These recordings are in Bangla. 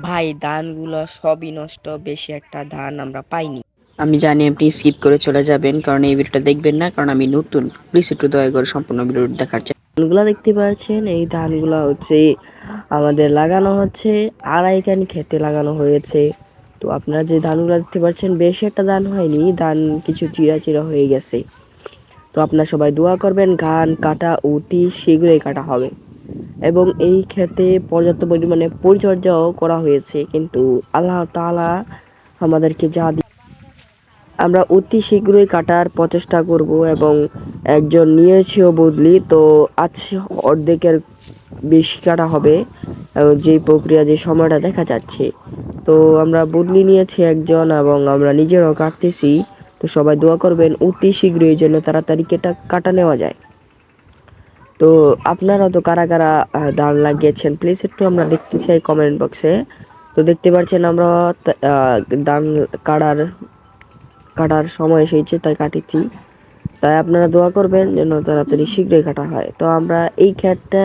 ভাই ধানগুলো সবই নষ্ট, বেশি একটা ধান আমরা পাইনি। আমি জানি আপনি স্কিপ করে চলে যাবেন, কারণ এই ভিডিওটা দেখবেন না, কারণ আমি নতুন। প্লিজ একটু দয়া করে সম্পূর্ণ ভিডিও দেখার চেষ্টা। ধানগুলা দেখতে পাচ্ছেন, এই ধানগুলা হচ্ছে আমাদের লাগানো হচ্ছে, আড়াই কান খেতে লাগানো হয়েছে। তো আপনারা যে ধানগুলা দেখতে পাচ্ছেন, বেশি একটা ধান হয়নি, ধান কিছু চিরা চিরা হয়ে গেছে। তো আপনারা সবাই দোয়া করবেন, ধান কাটা অতি শীঘ্রই কাটা হবে। এবং এই ক্ষেতে পর্যাপ্ত পরিমাণে পরিচর্যাও করা হয়েছে, কিন্তু আল্লাহ তাআলা আমাদেরকে যা আমরা অতি শীঘ্রই কাটার প্রচেষ্টা করব। এবং একজন নিয়েছেও বদলি, তো আজ অর্ধেকের বেশি কাটা হবে। যে প্রক্রিয়া, যে সময়টা দেখা যাচ্ছে, তো আমরা বদলি নিয়েছি একজন এবং আমরা নিজেরাও কাটতেছি। তো সবাই দোয়া করবেন অতি শীঘ্রই যেন তাড়াতাড়ি কাটা নেওয়া যায়। তো আপনারা তো কারা কারা ধান লাগিয়েছেন, প্লিজ একটু আমরা দেখতে চাই কমেন্ট বক্সে। তো দেখতে পাচ্ছেন আমরা ধান কাটার কাটার সময় এসেছে, তাই কাটিছি। তাই আপনারা দোয়া করবেন যেন তাড়াতাড়ি শীঘ্রই কাটা হয়। তো আমরা এই ক্ষেতটা,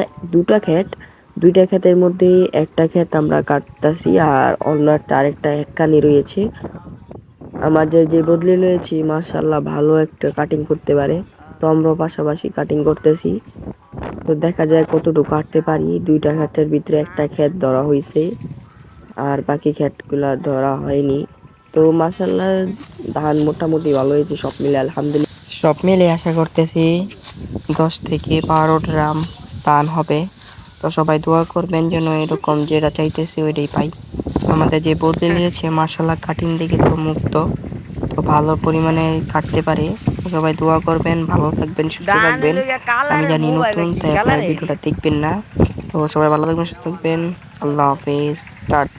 দুইটা ক্ষেতের মধ্যে একটা ক্ষেত আমরা কাটতাছি, আর অন্য একটা আরেকটা একখানি রয়েছে। আমার যে বদলি রয়েছে, মাশাআল্লাহ ভালো একটা কাটিং করতে পারে। তো আমরাও পাশাপাশি কাটিং করতেছি। তো দেখা যায় কতটুকু কাটতে পারি। দুইটা ক্ষেতের ভিতরে একটা ক্ষেত ধরা হয়েছে, আর বাকি ক্ষেতগুলা ধরা হয়নি। তো মাশাআল্লাহ ধান মোটামুটি ভালো হয়েছে সব মিলে, আলহামদুলিল্লাহ। সব মিলে আশা করতেছি 10 থেকে 12 ড্রাম ধান হবে। তো সবাই দোয়া করবেন যেন এরকম যেটা চাইতেছি ওইটাই পাই। আমাদের যে বদলে নিয়েছে, মাশাআল্লাহ কাটিং দিকে তো মুক্ত, তো ভালো পরিমাণে কাটতে পারে। তো সবাই দোয়া করবেন, ভালো থাকবেন, সুস্থ থাকবেন। আমি জানি নতুন, তাই আপনারা ভিডিওটা দেখবেন না। তো সবাই ভালো থাকবেন, সুস্থ থাকবেন। আল্লাহ হাফেজ, টাটা।